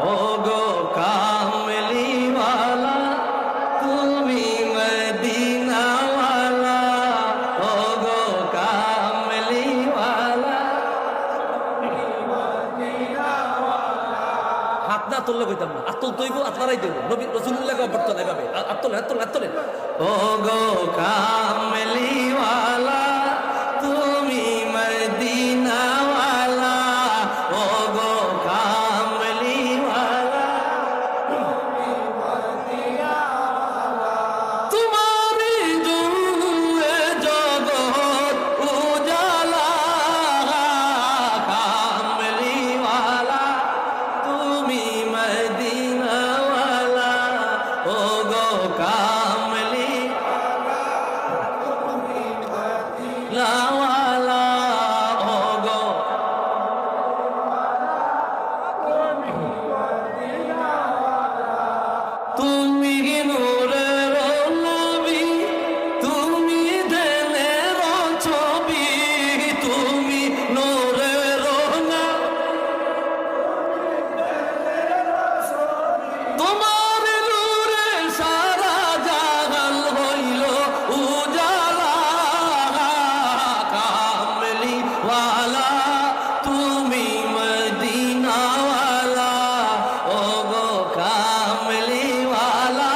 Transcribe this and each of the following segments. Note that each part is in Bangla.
ও গো কামলিওয়ালা তুমি মদিনাওয়ালা, ও গো কামলিওয়ালা। হাত না তুললে কইতাম না, আত্মল তৈব আপনারাই দেব, নবী রাসূলুল্লাহকে অভ্যর্থনা দেবে। আত্মলেন আত্মলেন আত্মলেন। ও গো কামলিওয়ালা তুমি মদিনাওয়ালা, ও গো কামলিওয়ালা তোমারি জুয়ে জগৎ উজালা, কামলিওয়ালা তুমি মদিনাওয়ালা, ও গো কামলিওয়ালা, ও গো তুমি নূরের নবী, তুমি দেনের ছবি, তুমি নূরের তোমার নূরে সারা জাহান হইল উজালা, কামলিওয়ালা তুমি মদিনাওয়ালা, ও গো কামলিওয়ালা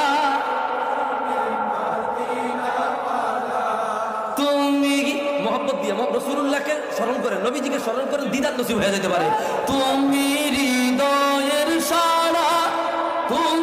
তুমি মোহাম্মদ দিয়ে রাসূলুল্লাহকে স্মরণ করেন, নবীজিকে স্মরণ করেন, দিদার নসিব হয়ে যেতে পারে। তুমি হৃদয়ের সারা তুমি